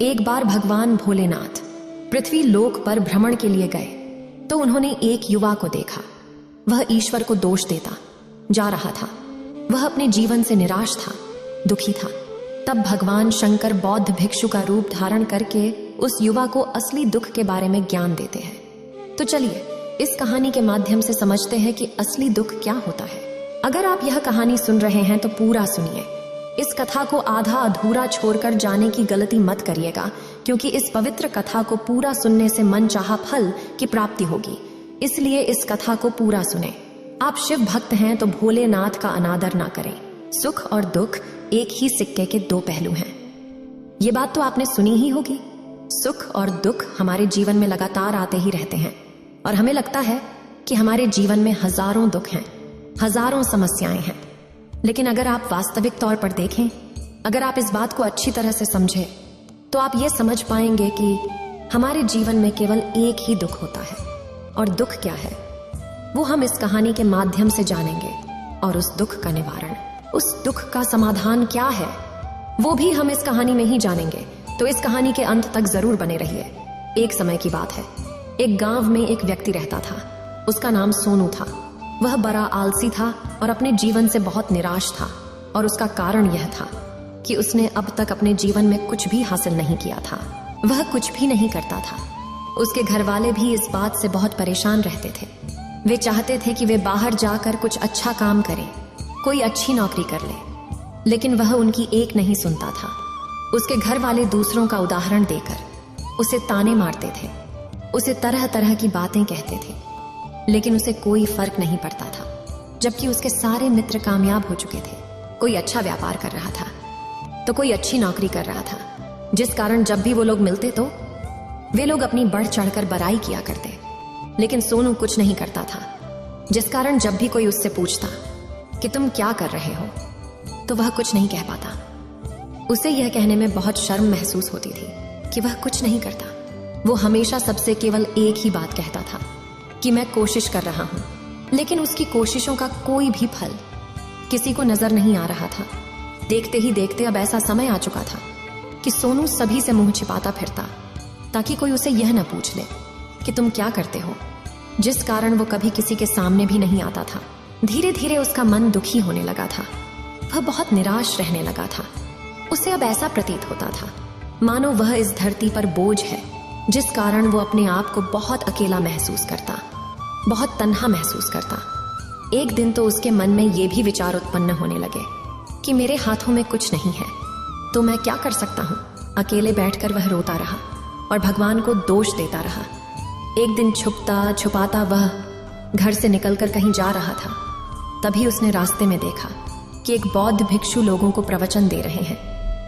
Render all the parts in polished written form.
एक बार भगवान भोलेनाथ पृथ्वी लोक पर भ्रमण के लिए गए तो उन्होंने एक युवा को देखा। वह ईश्वर को दोष देता जा रहा था। वह अपने जीवन से निराश था, दुखी था। तब भगवान शंकर बौद्ध भिक्षु का रूप धारण करके उस युवा को असली दुख के बारे में ज्ञान देते हैं। तो चलिए इस कहानी के माध्यम से समझते हैं कि असली दुख क्या होता है। अगर आप यह कहानी सुन रहे हैं तो पूरा सुनिए। इस कथा को आधा अधूरा छोड़कर जाने की गलती मत करिएगा, क्योंकि इस पवित्र कथा को पूरा सुनने से मनचाहा फल की प्राप्ति होगी। इसलिए इस कथा को पूरा सुने। आप शिव भक्त हैं तो भोलेनाथ का अनादर ना करें। सुख और दुख एक ही सिक्के के दो पहलू हैं। ये बात तो आपने सुनी ही होगी। सुख और दुख हमारे जीवन में लगातार आते ही रहते हैं और हमें लगता है कि हमारे जीवन में हजारों दुख हैं, हजारों समस्याएं हैं। लेकिन अगर आप वास्तविक तौर पर देखें, अगर आप इस बात को अच्छी तरह से समझें, तो आप ये समझ पाएंगे कि हमारे जीवन में केवल एक ही दुख होता है। और दुख क्या है वो हम इस कहानी के माध्यम से जानेंगे। और उस दुख का निवारण, उस दुख का समाधान क्या है, वो भी हम इस कहानी में ही जानेंगे। तो इस कहानी के अंत तक जरूर बने रहिए। एक समय की बात है, एक गांव में एक व्यक्ति रहता था। उसका नाम सोनू था। वह बड़ा आलसी था और अपने जीवन से बहुत निराश था। और उसका कारण यह था कि उसने अब तक अपने जीवन में कुछ भी हासिल नहीं किया था। वह कुछ भी नहीं करता था। उसके घर वाले भी इस बात से बहुत परेशान रहते थे। वे चाहते थे कि वे बाहर जाकर कुछ अच्छा काम करें, कोई अच्छी नौकरी कर ले, लेकिन वह उनकी एक नहीं सुनता था। उसके घर वाले दूसरों का उदाहरण देकर उसे ताने मारते थे, उसे तरह तरह की बातें कहते थे, लेकिन उसे कोई फर्क नहीं पड़ता था। जबकि उसके सारे मित्र कामयाब हो चुके थे। कोई अच्छा व्यापार कर रहा था तो कोई अच्छी नौकरी कर रहा था, जिस कारण जब भी वो लोग मिलते तो वे लोग अपनी बढ़ चढ़कर बड़ाई किया करते। लेकिन सोनू कुछ नहीं करता था, जिस कारण जब भी कोई उससे पूछता कि तुम क्या कर रहे हो, तो वह कुछ नहीं कह पाता। उसे यह कहने में बहुत शर्म महसूस होती थी कि वह कुछ नहीं करता। वो हमेशा सबसे केवल एक ही बात कहता था कि मैं कोशिश कर रहा हूं, लेकिन उसकी कोशिशों का कोई भी फल किसी को नजर नहीं आ रहा था। देखते ही देखते अब ऐसा समय आ चुका था कि सोनू सभी से मुंह छिपाता फिरता, ताकि कोई उसे यह न पूछ ले कि तुम क्या करते हो, जिस कारण वो कभी किसी के सामने भी नहीं आता था। धीरे धीरे उसका मन दुखी होने लगा था। वह बहुत निराश रहने लगा था। उसे अब ऐसा प्रतीत होता था मानो वह इस धरती पर बोझ है, जिस कारण वो अपने आप को बहुत अकेला महसूस करता, बहुत तन्हा महसूस करता। एक दिन तो उसके मन में ये भी विचार उत्पन्न होने लगे कि मेरे हाथों में कुछ नहीं है तो मैं क्या कर सकता हूँ। अकेले बैठकर वह रोता रहा और भगवान को दोष देता रहा। एक दिन छुपता छुपाता वह घर से निकलकर कहीं जा रहा था। तभी उसने रास्ते में देखा कि एक बौद्ध भिक्षु लोगों को प्रवचन दे रहे हैं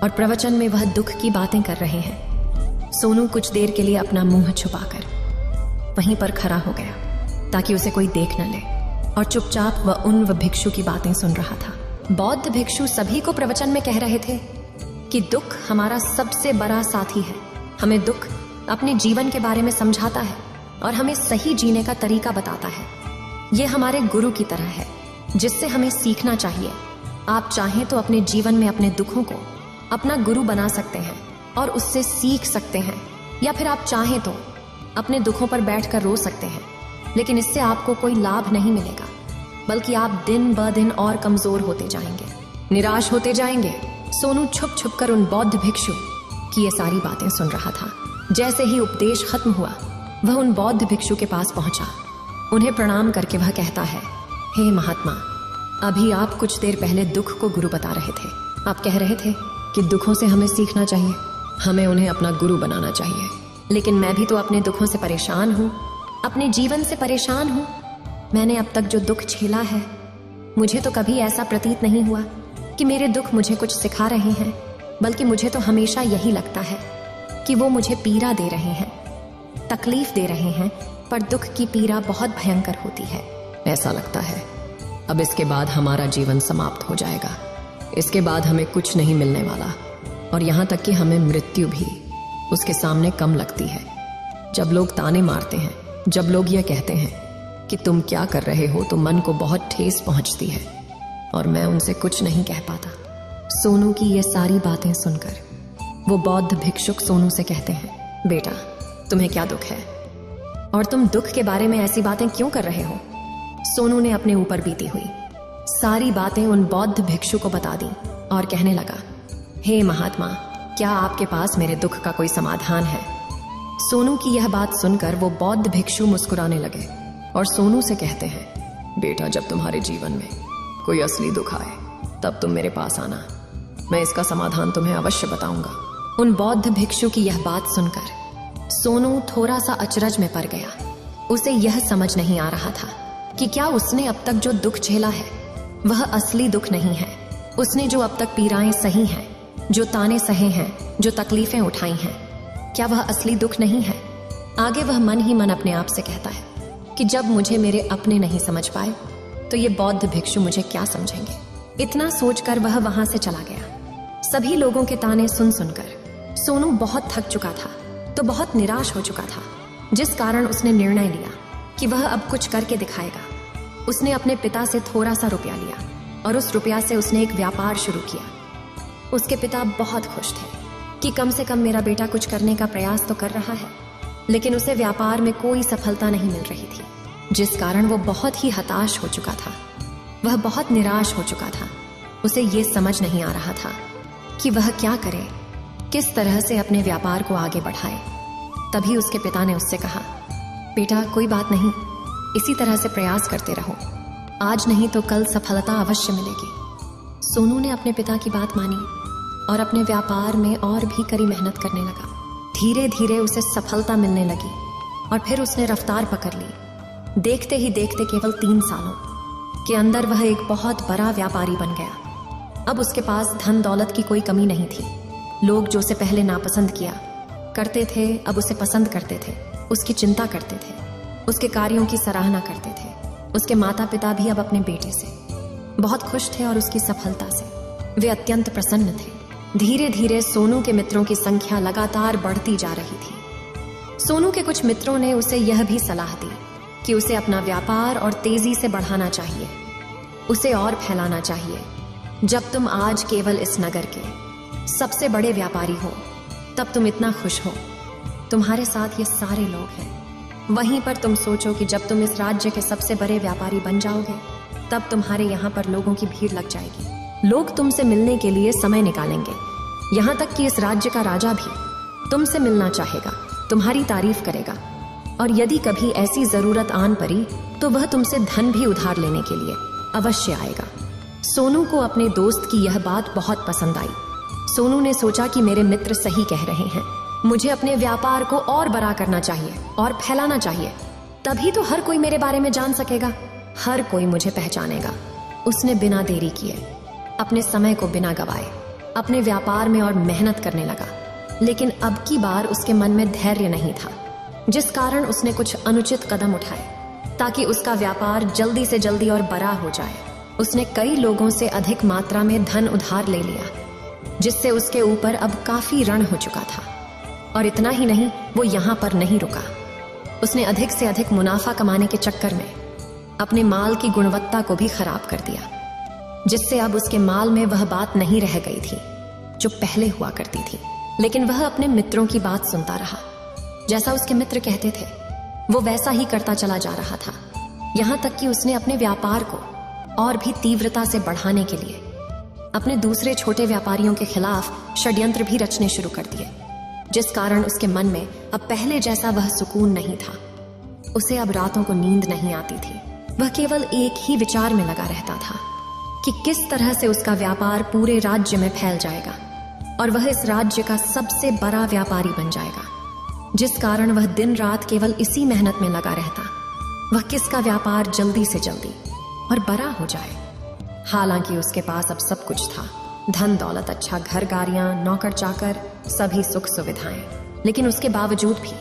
और प्रवचन में वह दुख की बातें कर रहे हैं। सोनू कुछ देर के लिए अपना मुंह छुपाकर वहीं पर खड़ा हो गया ताकि उसे कोई देख न ले, और चुपचाप वह उन भिक्षु की बातें सुन रहा था। बौद्ध भिक्षु सभी को प्रवचन में कह रहे थे कि दुख हमारा सबसे बड़ा साथी है। हमें दुख अपने जीवन के बारे में समझाता है और हमें सही जीने का तरीका बताता है। यह हमारे गुरु की तरह है, जिससे हमें सीखना चाहिए। आप चाहें तो अपने जीवन में अपने दुखों को अपना गुरु बना सकते हैं और उससे सीख सकते हैं, या फिर आप चाहें तो अपने दुखों पर बैठकर रो सकते हैं, लेकिन इससे आपको कोई लाभ नहीं मिलेगा, बल्कि आप दिन ब दिन और कमजोर होते जाएंगे, निराश होते जाएंगे। सोनू छुप छुप कर उन बौद्ध भिक्षु की ये सारी बातें सुन रहा था। जैसे ही उपदेश खत्म हुआ, वह उन बौद्ध भिक्षु के पास पहुंचा। उन्हें प्रणाम करके वह कहता है, हे महात्मा, अभी आप कुछ देर पहले दुख को गुरु बता रहे थे। आप कह रहे थे कि दुखों से हमें सीखना चाहिए, हमें उन्हें अपना गुरु बनाना चाहिए। लेकिन मैं भी तो अपने दुखों से परेशान हूँ, अपने जीवन से परेशान हूँ। मैंने अब तक जो दुख झेला है, मुझे तो कभी ऐसा प्रतीत नहीं हुआ कि मेरे दुख मुझे कुछ सिखा रहे हैं, बल्कि मुझे तो हमेशा यही लगता है कि वो मुझे पीड़ा दे रहे हैं, तकलीफ दे रहे हैं। पर दुख की पीड़ा बहुत भयंकर होती है। ऐसा लगता है अब इसके बाद हमारा जीवन समाप्त हो जाएगा, इसके बाद हमें कुछ नहीं मिलने वाला, और यहाँ तक कि हमें मृत्यु भी उसके सामने कम लगती है। जब लोग ताने मारते हैं, जब लोग यह कहते हैं कि तुम क्या कर रहे हो, तो मन को बहुत ठेस पहुंचती है और मैं उनसे कुछ नहीं कह पाता। सोनू की ये सारी बातें सुनकर वो बौद्ध भिक्षुक सोनू से कहते हैं, बेटा तुम्हें क्या दुख है और तुम दुख के बारे में ऐसी बातें क्यों कर रहे हो? सोनू ने अपने ऊपर बीती हुई सारी बातें उन बौद्ध भिक्षु को बता दी और कहने लगा, हे महात्मा, क्या आपके पास मेरे दुख का कोई समाधान है? सोनू की यह बात सुनकर वो बौद्ध भिक्षु मुस्कुराने लगे और सोनू से कहते हैं, बेटा जब तुम्हारे जीवन में कोई असली दुख आए तब तुम मेरे पास आना, मैं इसका समाधान तुम्हें अवश्य बताऊंगा। उन बौद्ध भिक्षु की यह बात सुनकर सोनू थोड़ा सा अचरज में पड़ गया। उसे यह समझ नहीं आ रहा था कि क्या उसने अब तक जो दुख झेला है वह असली दुख नहीं है। उसने जो अब तक पीड़ाएं सही हैं, जो ताने सहे हैं, जो तकलीफें उठाई हैं, क्या वह असली दुख नहीं है? आगे वह मन ही मन अपने आप से कहता है कि जब मुझे मेरे अपने नहीं समझ पाए तो ये बौद्ध भिक्षु मुझे क्या समझेंगे। इतना सोचकर वह वहां से चला गया। सभी लोगों के ताने सुन सुनकर सोनू बहुत थक चुका था, तो बहुत निराश हो चुका था, जिस कारण उसने निर्णय लिया कि वह अब कुछ करके दिखाएगा। उसने अपने पिता से थोड़ा सा रुपया लिया और उस रुपया से उसने एक व्यापार शुरू किया। उसके पिता बहुत खुश थे कि कम से कम मेरा बेटा कुछ करने का प्रयास तो कर रहा है, लेकिन उसे व्यापार में कोई सफलता नहीं मिल रही थी, जिस कारण वो बहुत ही हताश हो चुका था। वह बहुत निराश हो चुका था। उसे ये समझ नहीं आ रहा था कि वह क्या करे, किस तरह से अपने व्यापार को आगे बढ़ाए। तभी उसके पिता ने उससे कहा, बेटा कोई बात नहीं, इसी तरह से प्रयास करते रहो, आज नहीं तो कल सफलता अवश्य मिलेगी। सोनू ने अपने पिता की बात मानी और अपने व्यापार में और भी कड़ी मेहनत करने लगा। धीरे धीरे उसे सफलता मिलने लगी और फिर उसने रफ्तार पकड़ ली। देखते ही देखते केवल 3 सालों के अंदर वह एक बहुत बड़ा व्यापारी बन गया। अब उसके पास धन दौलत की कोई कमी नहीं थी। लोग जो उसे पहले नापसंद किया करते थे, अब उसे पसंद करते थे, उसकी चिंता करते थे, उसके कार्यों की सराहना करते थे। उसके माता पिता भी अब अपने बेटे से बहुत खुश थे और उसकी सफलता से वे अत्यंत प्रसन्न थे। धीरे धीरे सोनू के मित्रों की संख्या लगातार बढ़ती जा रही थी। सोनू के कुछ मित्रों ने उसे यह भी सलाह दी कि उसे अपना व्यापार और तेजी से बढ़ाना चाहिए, उसे और फैलाना चाहिए। जब तुम आज केवल इस नगर के सबसे बड़े व्यापारी हो तब तुम इतना खुश हो, तुम्हारे साथ ये सारे लोग हैं। वहीं पर तुम सोचो कि जब तुम इस राज्य के सबसे बड़े व्यापारी बन जाओगे तब तुम्हारे यहाँ पर लोगों की भीड़ लग जाएगी। लोग तुमसे मिलने के लिए समय निकालेंगे। यहाँ तक कि इस राज्य का राजा भी तुमसे मिलना चाहेगा, तुम्हारी तारीफ करेगा, और यदि कभी ऐसी जरूरत आन पड़ी तो वह तुमसे धन भी उधार लेने के लिए अवश्य आएगा। सोनू को अपने दोस्त की यह बात बहुत पसंद आई। सोनू ने सोचा कि मेरे मित्र सही कह रहे हैं, मुझे अपने व्यापार को और बड़ा करना चाहिए और फैलाना चाहिए, तभी तो हर कोई मेरे बारे में जान सकेगा, हर कोई मुझे पहचानेगा। उसने बिना देरी किए, अपने समय को बिना गवाए अपने व्यापार में और मेहनत करने लगा। लेकिन अब की बार उसके मन में धैर्य नहीं था, जिस कारण उसने कुछ अनुचित कदम उठाए ताकि उसका व्यापार जल्दी से जल्दी और बड़ा हो जाए। उसने कई लोगों से अधिक मात्रा में धन उधार ले लिया, जिससे उसके ऊपर अब काफी ऋण हो चुका था। और इतना ही नहीं, वो यहाँ पर नहीं रुका। उसने अधिक से अधिक मुनाफा कमाने के चक्कर में अपने माल की गुणवत्ता को भी खराब कर दिया, जिससे अब उसके माल में वह बात नहीं रह गई थी जो पहले हुआ करती थी। लेकिन वह अपने मित्रों की बात सुनता रहा। जैसा उसके मित्र कहते थे वो वैसा ही करता चला जा रहा था। यहाँ तक कि उसने अपने व्यापार को और भी तीव्रता से बढ़ाने के लिए अपने दूसरे छोटे व्यापारियों के खिलाफ षड्यंत्र भी रचने शुरू कर दिए, जिस कारण उसके मन में अब पहले जैसा वह सुकून नहीं था। उसे अब रातों को नींद नहीं आती थी। वह केवल एक ही विचार में लगा रहता था कि किस तरह से उसका व्यापार पूरे राज्य में फैल जाएगा और वह इस राज्य का सबसे बड़ा व्यापारी बन जाएगा, जिस कारण वह दिन रात केवल इसी मेहनत में लगा रहता, वह किसका व्यापार जल्दी से जल्दी और बड़ा हो जाए। हालांकि उसके पास अब सब कुछ था, धन दौलत, अच्छा घर, गाड़ियां, नौकर चाकर, सभी सुख सुविधाएं, लेकिन उसके बावजूद भी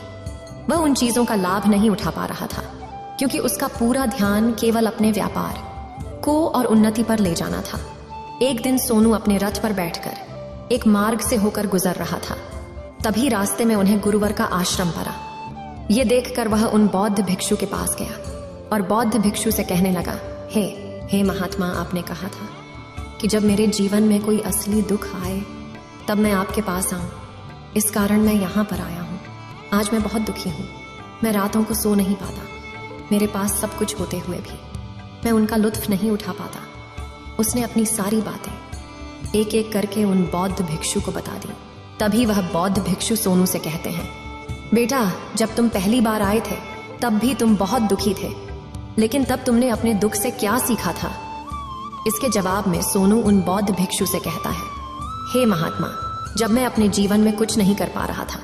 वह उन चीजों का लाभ नहीं उठा पा रहा था, क्योंकि उसका पूरा ध्यान केवल अपने व्यापार को और उन्नति पर ले जाना था। एक दिन सोनू अपने रथ पर बैठकर एक मार्ग से होकर गुजर रहा था। तभी रास्ते में उन्हें गुरुवर का आश्रम पड़ा। ये देखकर वह उन बौद्ध भिक्षु के पास गया और बौद्ध भिक्षु से कहने लगा, हे महात्मा, आपने कहा था कि जब मेरे जीवन में कोई असली दुख आए तब मैं आपके पास आऊं। इस कारण मैं यहाँ पर आया हूँ। आज मैं बहुत दुखी हूँ। मैं रातों को सो नहीं पाता। मेरे पास सब कुछ होते हुए भी मैं उनका लुत्फ नहीं उठा पाता। उसने अपनी सारी बातें एक एक करके उन बौद्ध भिक्षु को बता दी। तभी वह बौद्ध भिक्षु सोनू से कहते हैं, बेटा, जब तुम पहली बार आए थे तब भी तुम बहुत दुखी थे, लेकिन तब तुमने अपने दुख से क्या सीखा था? इसके जवाब में सोनू उन बौद्ध भिक्षु से कहता है, हे महात्मा, जब मैं अपने जीवन में कुछ नहीं कर पा रहा था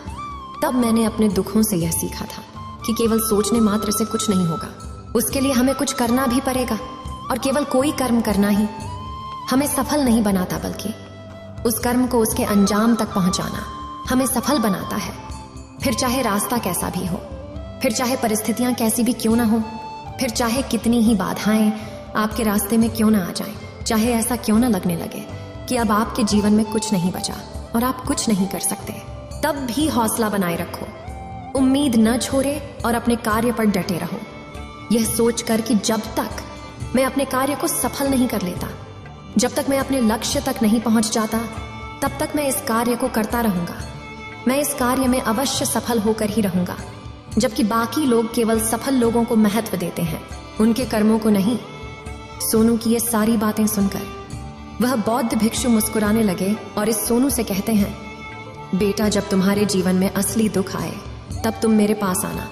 तब मैंने अपने दुखों से यह सीखा था कि केवल सोचने मात्र से कुछ नहीं होगा। उसके लिए हमें कुछ करना भी पड़ेगा, और केवल कोई कर्म करना ही हमें सफल नहीं बनाता, बल्कि उस कर्म को उसके अंजाम तक पहुंचाना हमें सफल बनाता है। फिर चाहे रास्ता कैसा भी हो, फिर चाहे परिस्थितियां कैसी भी क्यों ना हो, फिर चाहे कितनी ही बाधाएं आपके रास्ते में क्यों ना आ जाएं, चाहे ऐसा क्यों ना लगने लगे कि अब आपके जीवन में कुछ नहीं बचा और आप कुछ नहीं कर सकते, तब भी हौसला बनाए रखो, उम्मीद न छोड़े और अपने कार्य पर डटे रहो, यह सोचकर कि जब तक मैं अपने कार्य को सफल नहीं कर लेता, जब तक मैं अपने लक्ष्य तक नहीं पहुंच जाता, तब तक मैं इस कार्य को करता रहूंगा। मैं इस कार्य में अवश्य सफल होकर ही रहूंगा। जबकि बाकी लोग केवल सफल लोगों को महत्व देते हैं, उनके कर्मों को नहीं। सोनू की ये सारी बातें सुनकर वह बौद्ध भिक्षु मुस्कुराने लगे और इस सोनू से कहते हैं, बेटा, जब तुम्हारे जीवन में असली दुख आए तब तुम मेरे पास आना,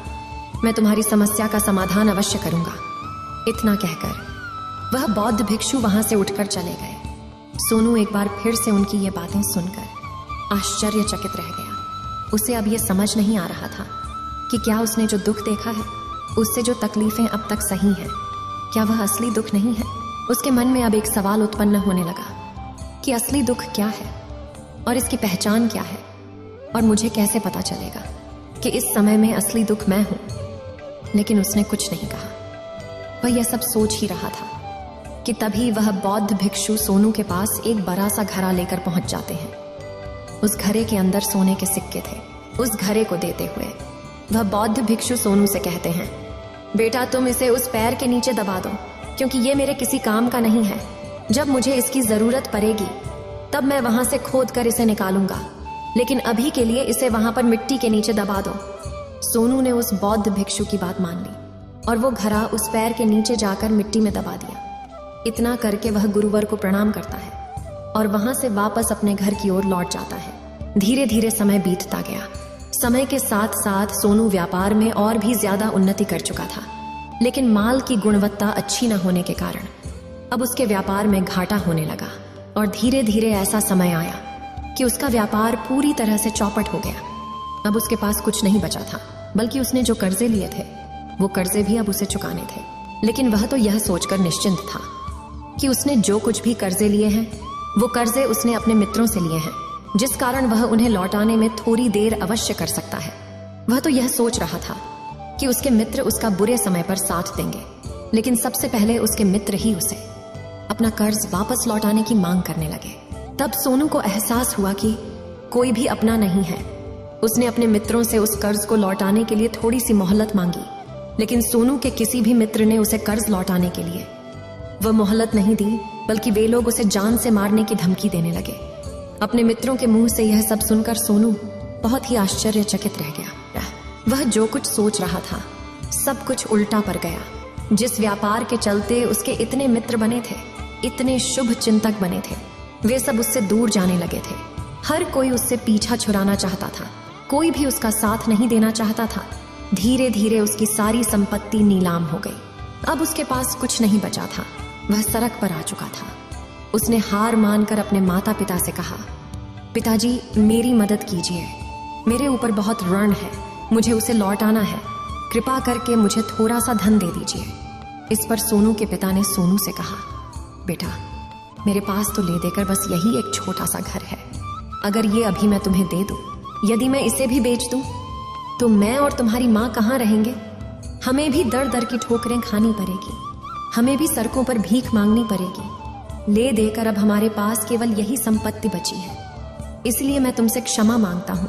मैं तुम्हारी समस्या का समाधान अवश्य करूंगा। इतना कहकर वह बौद्ध भिक्षु वहां से उठकर चले गए। सोनू एक बार फिर से उनकी ये बातें सुनकर आश्चर्यचकित रह गया। उसे अब यह समझ नहीं आ रहा था कि क्या उसने जो दुख देखा है, उससे जो तकलीफें अब तक सही हैं, क्या वह असली दुख नहीं है? उसके मन में अब एक सवाल उत्पन्न होने लगा कि असली दुख क्या है और इसकी पहचान क्या है, और मुझे कैसे पता चलेगा कि इस समय में असली दुख मैं हूं। लेकिन उसने कुछ नहीं कहा। वह यह सब सोच ही रहा था कि तभी वह बौद्ध भिक्षु सोनू के पास एक बड़ा सा घड़ा लेकर पहुंच जाते हैं। उस घड़े के अंदर सोने के सिक्के थे। उस घड़े को देते हुए वह बौद्ध भिक्षु सोनू से कहते हैं, बेटा, तुम इसे उस पैर के नीचे दबा दो, क्योंकि ये मेरे किसी काम का नहीं है। जब मुझे इसकी जरूरत पड़ेगी तब मैं वहां से खोद कर इसे निकालूंगा, लेकिन अभी के लिए इसे वहां पर मिट्टी के नीचे दबा दो। सोनू ने उस बौद्ध भिक्षु की बात मान ली और वो घड़ा उस पैर के नीचे जाकर मिट्टी में दबा दिया। इतना करके वह गुरुवर को प्रणाम करता है और वहां से वापस अपने घर की ओर लौट जाता है। धीरे धीरे समय बीतता गया। समय के साथ साथ सोनू व्यापार में और भी ज्यादा उन्नति कर चुका था, लेकिन माल की गुणवत्ता अच्छी न होने के कारण अब उसके व्यापार में घाटा होने लगा। और धीरे धीरे ऐसा समय आया कि उसका व्यापार पूरी तरह से चौपट हो गया। अब उसके पास कुछ नहीं बचा था, बल्कि उसने जो कर्जे लिए थे वो कर्जे भी अब उसे चुकाने थे। लेकिन वह तो यह सोचकर निश्चिंत था कि उसने जो कुछ भी कर्जे लिए हैं वो कर्जे उसने अपने मित्रों से लिए हैं, जिस कारण वह उन्हें लौटाने में थोड़ी देर अवश्य कर सकता है। वह तो यह सोच रहा था कि उसके मित्र उसका बुरे समय पर साथ देंगे, लेकिन सबसे पहले उसके मित्र ही उसे अपना कर्ज वापस लौटाने की मांग करने लगे। तब सोनू को एहसास हुआ कि कोई भी अपना नहीं है। उसने अपने मित्रों से उस कर्ज को लौटाने के लिए थोड़ी सी मोहलत मांगी, लेकिन सोनू के किसी भी मित्र ने उसे कर्ज लौटाने के लिए वह मोहलत नहीं दी, बल्कि वे लोग उसे जान से मारने की धमकी देने लगे। अपने मित्रों के मुंह से यह सब सुनकर सोनू बहुत ही आश्चर्यचकित रह गया। वह जो कुछ सोच रहा था सब कुछ उल्टा पड़ गया। जिस व्यापार के चलते उसके इतने मित्र बने थे, इतने शुभ चिंतक बने थे, वे सब उससे दूर जाने लगे थे। हर कोई उससे पीछा छुड़ाना चाहता था, कोई भी उसका साथ नहीं देना चाहता था। धीरे धीरे उसकी सारी संपत्ति नीलाम हो गई। अब उसके पास कुछ नहीं बचा था। वह सड़क पर आ चुका था। उसने हार मानकर अपने माता पिता से कहा, पिताजी, मेरी मदद कीजिए, मेरे ऊपर बहुत ऋण है, मुझे उसे लौटाना है, कृपा करके मुझे थोड़ा सा धन दे दीजिए। इस पर सोनू के पिता ने सोनू से कहा, बेटा, मेरे पास तो ले देकर बस यही एक छोटा सा घर है। अगर ये अभी मैं तुम्हें दे दूं, यदि मैं इसे भी बेच दूं, तो मैं और तुम्हारी माँ कहाँ रहेंगे? हमें भी दर दर की ठोकरें खानी पड़ेगी, हमें भी सड़कों पर भीख मांगनी पड़ेगी। ले देकर अब हमारे पास केवल यही संपत्ति बची है, इसलिए मैं तुमसे क्षमा मांगता हूं।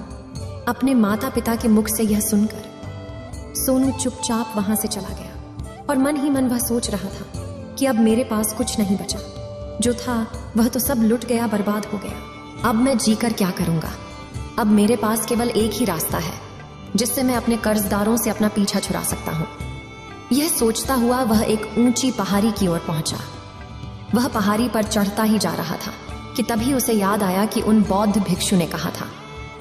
अपने माता पिता के मुख से यह सुनकर सोनू चुपचाप वहां से चला गया और मन ही मन वह सोच रहा था कि अब मेरे पास कुछ नहीं बचा, जो था वह तो सब लुट गया, बर्बाद हो गया। अब मैं जीकर क्या करूंगा? अब मेरे पास केवल एक ही रास्ता है जिससे मैं अपने कर्जदारों से अपना पीछा छुड़ा सकता हूं। यह सोचता हुआ वह एक ऊंची पहाड़ी की ओर पहुंचा। वह पहाड़ी पर चढ़ता ही जा रहा था कि तभी उसे याद आया कि उन बौद्ध भिक्षु ने कहा था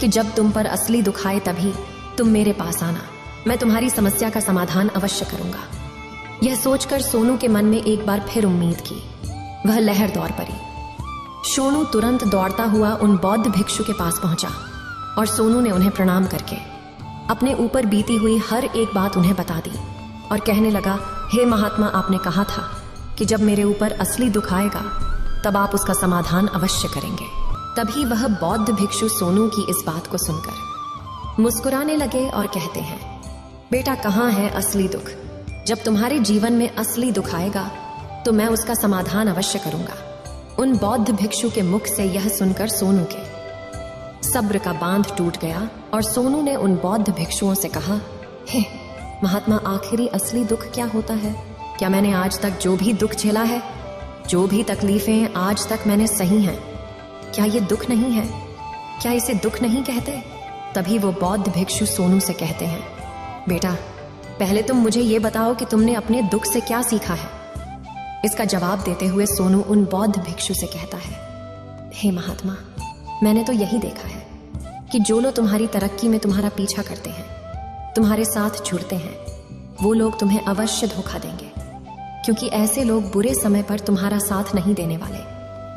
कि जब तुम पर असली दुख आए तभी तुम मेरे पास आना, मैं तुम्हारी समस्या का समाधान अवश्य करूंगा। यह सोचकर सोनू के मन में एक बार फिर उम्मीद की। वह लहर दौड़ पड़ी। सोनू तुरंत दौड़ता हुआ उन बौद्ध भिक्षु के पास पहुंचा और सोनू ने उन्हें प्रणाम करके अपने ऊपर बीती हुई हर एक बात उन्हें बता दी और कहने लगा, हे महात्मा, आपने कहा था कि जब मेरे ऊपर असली दुख आएगा तब आप उसका समाधान अवश्य करेंगे। तभी वह बौद्ध भिक्षु सोनू की इस बात को सुनकर मुस्कुराने लगे और कहते हैं, बेटा, कहाँ है असली दुख? जब तुम्हारे जीवन में असली दुख आएगा तो मैं उसका समाधान अवश्य करूंगा। उन बौद्ध भिक्षु के मुख से यह सुनकर सोनू के सब्र का बांध टूट गया और सोनू ने उन बौद्ध भिक्षुओं से कहा, हे महात्मा, आखिरी असली दुख क्या होता है? क्या मैंने आज तक जो भी दुख झेला है, जो भी तकलीफें आज तक मैंने सही हैं, क्या ये दुख नहीं है? क्या इसे दुख नहीं कहते? तभी वो बौद्ध भिक्षु सोनू से कहते हैं, बेटा, पहले तुम मुझे ये बताओ कि तुमने अपने दुख से क्या सीखा है। इसका जवाब देते हुए सोनू उन बौद्ध भिक्षु से कहता है, हे महात्मा, मैंने तो यही देखा है कि जो लोग तुम्हारी तरक्की में तुम्हारा पीछा करते हैं, तुम्हारे साथ जुड़ते हैं, वो लोग तुम्हें अवश्य धोखा देंगे, क्योंकि ऐसे लोग बुरे समय पर तुम्हारा साथ नहीं देने वाले,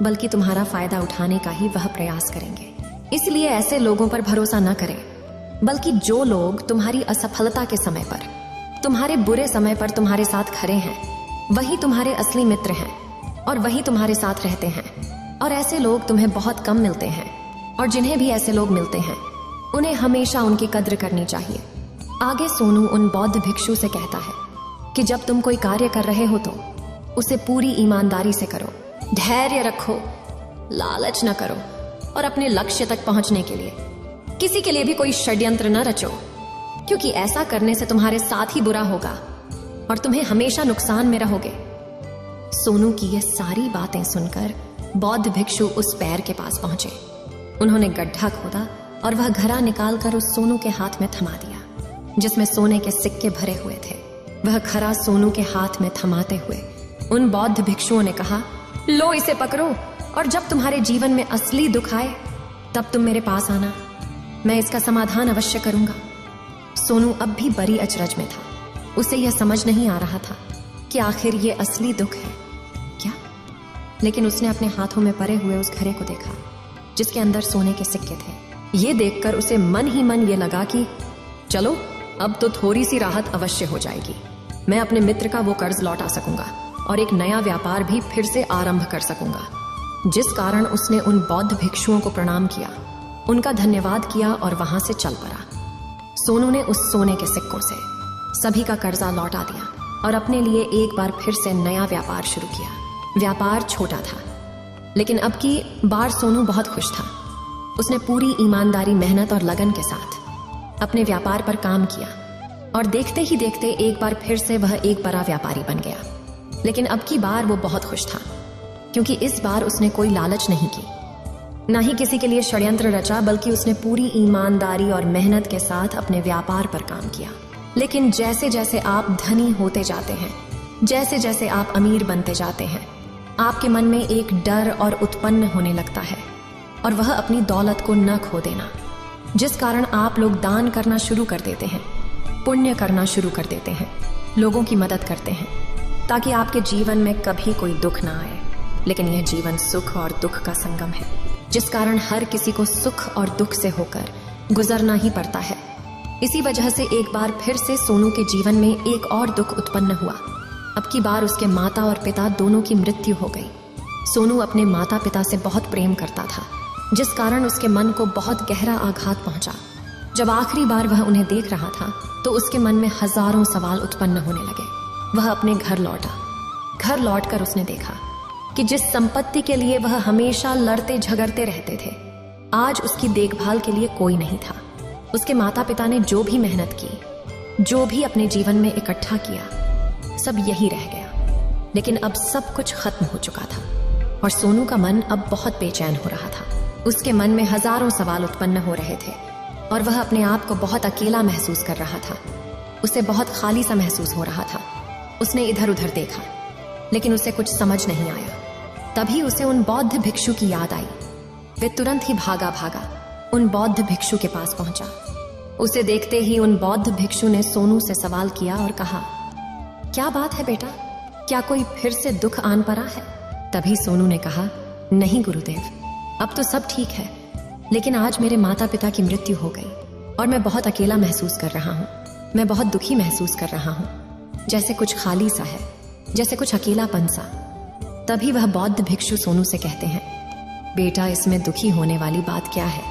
बल्कि तुम्हारा फायदा उठाने का ही वह प्रयास करेंगे। इसलिए ऐसे लोगों पर भरोसा न करें, बल्कि जो लोग तुम्हारी असफलता के समय पर, तुम्हारे बुरे समय पर तुम्हारे साथ खड़े हैं, वही तुम्हारे असली मित्र हैं और वही तुम्हारे साथ रहते हैं। और ऐसे लोग तुम्हें बहुत कम मिलते हैं, और जिन्हें भी ऐसे लोग मिलते हैं उन्हें हमेशा उनकी कद्र करनी चाहिए। आगे सोनू उन बौद्ध भिक्षु से कहता है कि जब तुम कोई कार्य कर रहे हो तो उसे पूरी ईमानदारी से करो, धैर्य रखो, लालच न करो और अपने लक्ष्य तक पहुंचने के लिए किसी के लिए भी कोई षड्यंत्र न रचो, क्योंकि ऐसा करने से तुम्हारे साथ ही बुरा होगा और तुम्हें हमेशा नुकसान में रहोगे। सोनू की ये सारी बातें सुनकर बौद्ध भिक्षु उस पैर के पास पहुंचे। उन्होंने गड्ढा खोदा और वह घड़ा निकालकर उस सोनू के हाथ में थमा दिया, जिसमें सोने के सिक्के भरे हुए थे। वह खरा सोनू के हाथ में थमाते हुए उन बौद्ध भिक्षुओं ने कहा, लो इसे पकड़ो, और जब तुम्हारे जीवन में असली दुख आए तब तुम मेरे पास आना, मैं इसका समाधान अवश्य करूंगा। सोनू अब भी बड़ी अचरज में था। उसे यह समझ नहीं आ रहा था कि आखिर ये असली दुख है क्या, लेकिन उसने अपने हाथों में पड़े हुए उस घड़े को देखा जिसके अंदर सोने के सिक्के थे। ये देखकर उसे मन ही मन ये लगा कि चलो, अब तो थोड़ी सी राहत अवश्य हो जाएगी। मैं अपने मित्र का वो कर्ज लौटा सकूंगा और एक नया व्यापार भी फिर से आरंभ कर सकूंगा। जिस कारण उसने उन बौद्ध भिक्षुओं को प्रणाम किया, उनका धन्यवाद किया और वहां से चल पड़ा। सोनू ने उस सोने के सिक्कों से सभी का कर्जा लौटा दिया और अपने लिए एक बार फिर से नया व्यापार शुरू किया। व्यापार छोटा था, लेकिन अब की बार सोनू बहुत खुश था। उसने पूरी ईमानदारी, मेहनत और लगन के साथ अपने व्यापार पर काम किया और देखते ही देखते एक बार फिर से वह एक बड़ा व्यापारी बन गया। लेकिन अब की बार वो बहुत खुश था, क्योंकि इस बार उसने कोई लालच नहीं की, ना ही किसी के लिए षड्यंत्र रचा, बल्कि उसने पूरी ईमानदारी और मेहनत के साथ अपने व्यापार पर काम किया। लेकिन जैसे जैसे आप धनी होते जाते हैं, जैसे जैसे आप अमीर बनते जाते हैं, आपके मन में एक डर और उत्पन्न होने लगता है, और वह अपनी दौलत को न खो देना, जिस कारण आप लोग दान करना शुरू कर देते हैं, पुण्य करना शुरू कर देते हैं, लोगों की मदद करते हैं, ताकि आपके जीवन में कभी कोई दुख ना आए। लेकिन यह जीवन सुख और दुख का संगम है, जिस कारण हर किसी को सुख और दुख से होकर गुजरना ही पड़ता है। इसी वजह से एक बार फिर से सोनू के जीवन में एक और दुख उत्पन्न हुआ। अब की बार उसके माता और पिता दोनों की मृत्यु हो गई। सोनू अपने माता पिता से बहुत प्रेम करता था, जिस कारण उसके मन को बहुत गहरा आघात पहुंचा। जब आखिरी बार वह उन्हें देख रहा था तो उसके मन में हजारों सवाल उत्पन्न होने लगे। वह अपने घर लौटा। घर लौटकर उसने देखा कि जिस संपत्ति के लिए वह हमेशा लड़ते झगड़ते रहते थे, आज उसकी देखभाल के लिए कोई नहीं था। उसके माता पिता ने जो भी मेहनत की, जो भी अपने जीवन में इकट्ठा किया, सब यही रह गया। लेकिन अब सब कुछ खत्म हो चुका था और सोनू का मन अब बहुत बेचैन हो रहा था। उसके मन में हजारों सवाल उत्पन्न हो रहे थे और वह अपने आप को बहुत अकेला महसूस कर रहा था। उसे बहुत खाली सा महसूस हो रहा था। उसने इधर उधर देखा, लेकिन उसे कुछ समझ नहीं आया। तभी उसे उन बौद्ध भिक्षु की याद आई। वे तुरंत ही भागा भागा उन बौद्ध भिक्षु के पास पहुंचा। उसे देखते ही उन बौद्ध भिक्षु ने सोनू से सवाल किया और कहा, क्या बात है बेटा, क्या कोई फिर से दुख आन पड़ा है? तभी सोनू ने कहा, नहीं गुरुदेव, अब तो सब ठीक है, लेकिन आज मेरे माता पिता की मृत्यु हो गई और मैं बहुत अकेला महसूस कर रहा हूँ। मैं बहुत दुखी महसूस कर रहा हूँ, जैसे कुछ खाली सा है, जैसे कुछ अकेलापन सा। तभी वह बौद्ध भिक्षु सोनू से कहते हैं, बेटा, इसमें दुखी होने वाली बात क्या है?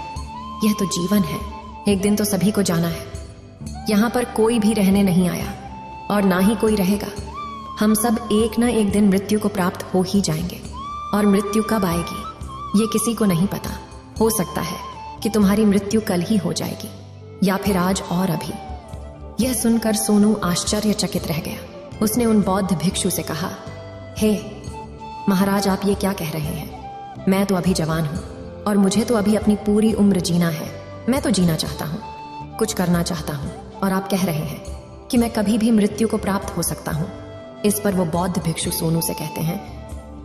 यह तो जीवन है, एक दिन तो सभी को जाना है। यहाँ पर कोई भी रहने नहीं आया और ना ही कोई रहेगा। हम सब एक ना एक दिन मृत्यु को प्राप्त हो ही जाएंगे, और मृत्यु कब आएगी ये किसी को नहीं पता। हो सकता है कि तुम्हारी मृत्यु कल ही हो जाएगी, या फिर आज और अभी। यह सुनकर सोनू आश्चर्यचकित रह गया। उसने उन बौद्ध भिक्षु से कहा, हे महाराज, आप ये क्या कह रहे हैं? मैं तो अभी जवान हूं और मुझे तो अभी अपनी पूरी उम्र जीना है। मैं तो जीना चाहता हूँ, कुछ करना चाहता हूँ, और आप कह रहे हैं कि मैं कभी भी मृत्यु को प्राप्त हो सकता हूँ। इस पर वो बौद्ध भिक्षु सोनू से कहते हैं,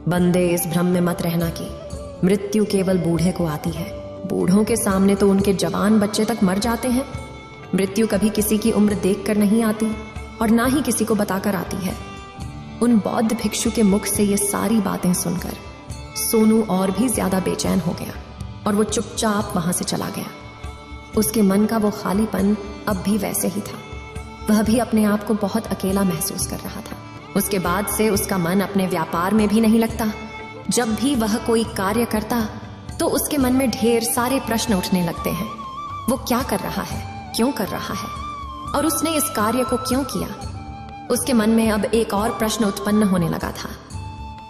बंदे, इस भ्रम में मत रहना कि मृत्यु केवल बूढ़े को आती है। बूढ़ों के सामने तो उनके जवान बच्चे तक मर जाते हैं। मृत्यु कभी किसी की उम्र देखकर नहीं आती और ना ही किसी को बताकर आती है। उन बौद्ध भिक्षु के मुख से ये सारी बातें सुनकर सोनू और भी ज्यादा बेचैन हो गया और वो चुपचाप वहां से चला गया। उसके मन का वो खालीपन अब भी वैसे ही था। वह भी अपने आप को बहुत अकेला महसूस कर रहा था। उसके बाद से उसका मन अपने व्यापार में भी नहीं लगता। जब भी वह कोई कार्य करता तो उसके मन में ढेर सारे प्रश्न उठने लगते हैं। वो क्या कर रहा है, क्यों कर रहा है, और उसने इस कार्य को क्यों किया? उसके मन में अब एक और प्रश्न उत्पन्न होने लगा था,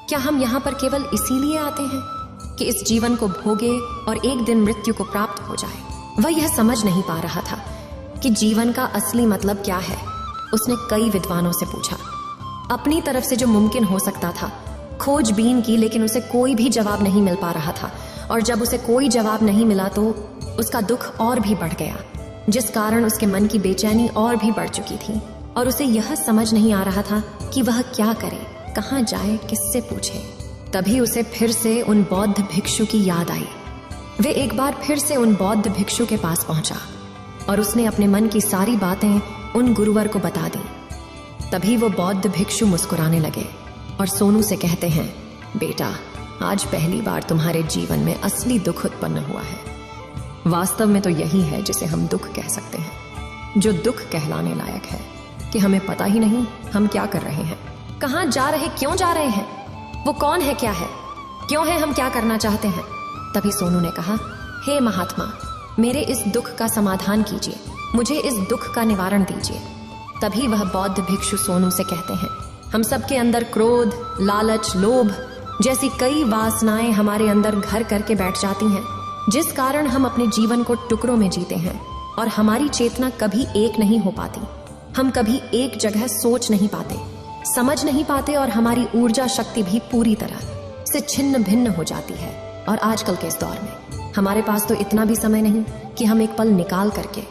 क्या हम यहाँ पर केवल इसीलिए आते हैं कि इस जीवन को भोगे और एक दिन मृत्यु को प्राप्त हो जाए? वह यह समझ नहीं पा रहा था कि जीवन का असली मतलब क्या है। उसने कई विद्वानों से पूछा, अपनी तरफ से जो मुमकिन हो सकता था खोजबीन की, लेकिन उसे कोई भी जवाब नहीं मिल पा रहा था। और जब उसे कोई जवाब नहीं मिला तो उसका दुख और भी बढ़ गया, जिस कारण उसके मन की बेचैनी और भी बढ़ चुकी थी। और उसे यह समझ नहीं आ रहा था कि वह क्या करे, कहाँ जाए, किससे पूछे। तभी उसे फिर से उन बौद्ध भिक्षु की याद आई। वे एक बार फिर से उन बौद्ध भिक्षु के पास पहुंचा और उसने अपने मन की सारी बातें उन गुरुवर को बता दी। तभी वो बौद्ध भिक्षु मुस्कुराने लगे और सोनू से कहते हैं, बेटा, आज पहली बार तुम्हारे जीवन में असली दुख उत्पन्न हुआ है। वास्तव में तो यही है जिसे हम दुख कह सकते हैं, जो दुख कहलाने लायक है कि हमें पता ही नहीं हम क्या कर रहे हैं, कहाँ जा रहे, क्यों जा रहे हैं, वो कौन है, क्या है, क्यों है, हम क्या करना चाहते हैं। तभी सोनू ने कहा, हे महात्मा, मेरे इस दुख का समाधान कीजिए, मुझे इस दुख का निवारण दीजिए। तभी वह बौद्ध भिक्षु सोनू से कहते हैं, हम सबके अंदर क्रोध, लालच, लोभ जैसी कई वासनाएं हमारे अंदर घर करके बैठ जाती हैं, जिस कारण हम अपने जीवन को टुकड़ों में जीते हैं और हमारी चेतना कभी एक नहीं हो पाती। हम कभी एक जगह सोच नहीं पाते, समझ नहीं पाते, और हमारी ऊर्जा शक्ति भी पूरी तरह से छिन्न भिन्न हो जाती है। और आजकल के इस दौर में हमारे पास तो इतना भी समय नहीं कि हम एक पल निकाल करके,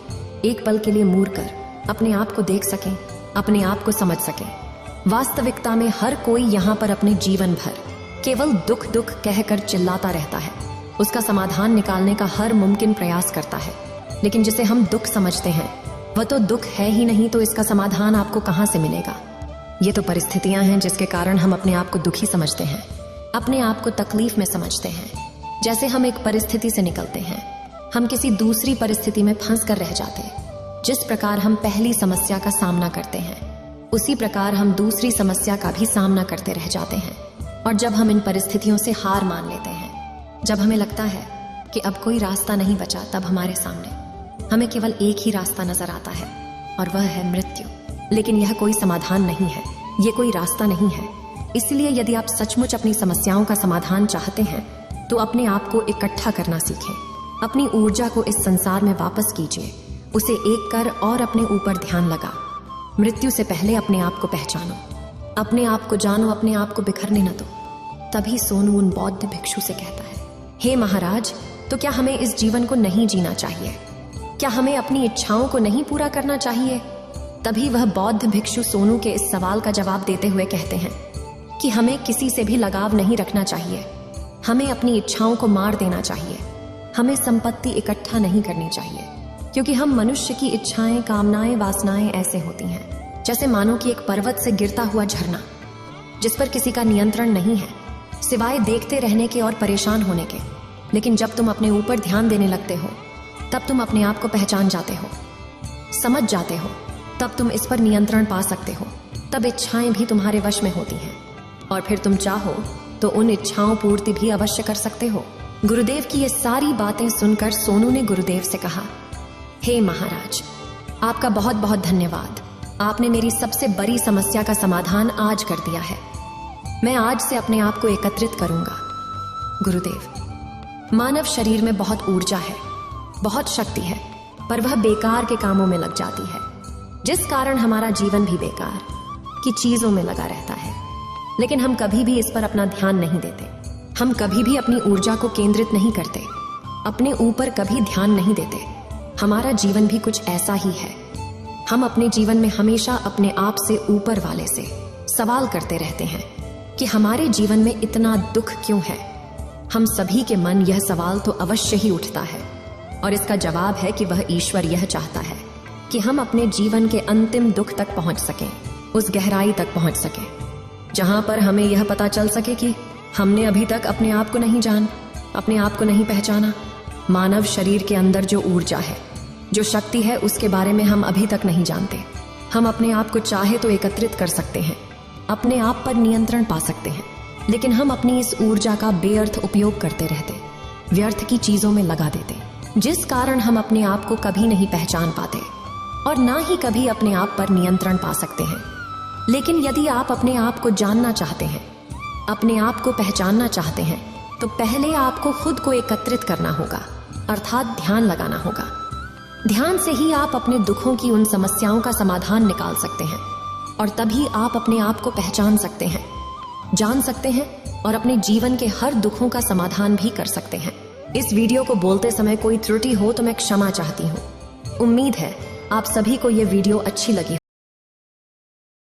एक पल के लिए मूर कर अपने आप को देख सकें, अपने आप को समझ सकें। वास्तविकता में हर कोई यहाँ पर अपने जीवन भर केवल दुख दुख कहकर चिल्लाता रहता है। उसका समाधान निकालने का हर मुमकिन प्रयास करता है, लेकिन जिसे हम दुख समझते हैं वह तो दुख है ही नहीं, तो इसका समाधान आपको कहाँ से मिलेगा। ये तो परिस्थितियां हैं जिसके कारण हम अपने आप को दुखी समझते हैं, अपने आप को तकलीफ में समझते हैं। जैसे हम एक परिस्थिति से निकलते हैं, हम किसी दूसरी परिस्थिति में फंस कर रह जाते हैं। जिस प्रकार हम पहली समस्या का सामना करते हैं, उसी प्रकार हम दूसरी समस्या का भी सामना करते रह जाते हैं। और जब हम इन परिस्थितियों से हार मान लेते हैं, जब हमें लगता है कि अब कोई रास्ता नहीं बचा, तब हमारे सामने हमें केवल एक ही रास्ता नजर आता है, और वह है मृत्यु। लेकिन यह कोई समाधान नहीं है, ये कोई रास्ता नहीं है। इसलिए यदि आप सचमुच अपनी समस्याओं का समाधान चाहते हैं तो अपने आप को इकट्ठा करना सीखें, अपनी ऊर्जा को इस संसार में वापस कीजिए, उसे एक कर और अपने ऊपर ध्यान लगा। मृत्यु से पहले अपने आप को पहचानो, अपने आप को जानो, अपने आप को बिखरने न दो। तभी सोनू उन बौद्ध भिक्षु से कहता है, हे महाराज, तो क्या हमें इस जीवन को नहीं जीना चाहिए? क्या हमें अपनी इच्छाओं को नहीं पूरा करना चाहिए? तभी वह बौद्ध भिक्षु सोनू के इस सवाल का जवाब देते हुए कहते हैं कि हमें किसी से भी लगाव नहीं रखना चाहिए, हमें अपनी इच्छाओं को मार देना चाहिए, हमें संपत्ति इकट्ठा नहीं करनी चाहिए, क्योंकि हम मनुष्य की इच्छाएं, कामनाएं, वासनाएं ऐसे होती हैं जैसे मानो कि एक पर्वत से गिरता हुआ झरना जिस पर किसी का नियंत्रण नहीं है सिवाय देखते रहने के और परेशान होने के। लेकिन जब तुम अपने ऊपर ध्यान देने लगते हो तब तुम अपने आप को पहचान जाते हो, समझ जाते हो, तब तुम इस पर नियंत्रण पा सकते हो। तब इच्छाएं भी तुम्हारे वश में होती हैं और फिर तुम चाहो तो उन इच्छाओं पूर्ति भी अवश्य कर सकते हो। गुरुदेव की ये सारी बातें सुनकर सोनू ने गुरुदेव से कहा, हे महाराज, आपका बहुत बहुत धन्यवाद। आपने मेरी सबसे बड़ी समस्या का समाधान आज कर दिया है। मैं आज से अपने आप को एकत्रित करूंगा। गुरुदेव, मानव शरीर में बहुत ऊर्जा है, बहुत शक्ति है, पर वह बेकार के कामों में लग जाती है, जिस कारण हमारा जीवन भी बेकार की चीजों में लगा रहता है। लेकिन हम कभी भी इस पर अपना ध्यान नहीं देते, हम कभी भी अपनी ऊर्जा को केंद्रित नहीं करते, अपने ऊपर कभी ध्यान नहीं देते। हमारा जीवन भी कुछ ऐसा ही है। हम अपने जीवन में हमेशा अपने आप से ऊपर वाले से सवाल करते रहते हैं कि हमारे जीवन में इतना दुख क्यों है। हम सभी के मन यह सवाल तो अवश्य ही उठता है और इसका जवाब है कि वह ईश्वर यह चाहता है कि हम अपने जीवन के अंतिम दुख तक पहुंच सकें, उस गहराई तक पहुंच सकें जहां पर हमें यह पता चल सके कि हमने अभी तक अपने आप को नहीं जान, अपने आप को नहीं पहचाना। मानव शरीर के अंदर जो ऊर्जा है, जो शक्ति है, उसके बारे में हम अभी तक नहीं जानते। हम अपने आप को चाहे तो एकत्रित कर सकते हैं, अपने आप पर नियंत्रण पा सकते हैं, लेकिन हम अपनी इस ऊर्जा का बेअर्थ उपयोग करते रहते, व्यर्थ की चीजों में लगा देते, जिस कारण हम अपने आप को कभी नहीं पहचान पाते और ना ही कभी अपने आप पर नियंत्रण पा सकते हैं। लेकिन यदि आप अपने आप को जानना चाहते हैं, अपने आप को पहचानना चाहते हैं, तो पहले आपको खुद को एकत्रित करना होगा, अर्थात ध्यान लगाना होगा। ध्यान से ही आप अपने दुखों की उन समस्याओं का समाधान निकाल सकते हैं और तभी आप अपने आप को पहचान सकते हैं, जान सकते हैं और अपने जीवन के हर दुखों का समाधान भी कर सकते हैं। इस वीडियो को बोलते समय कोई त्रुटि हो तो मैं क्षमा चाहती हूँ। उम्मीद है आप सभी को यह वीडियो अच्छी लगी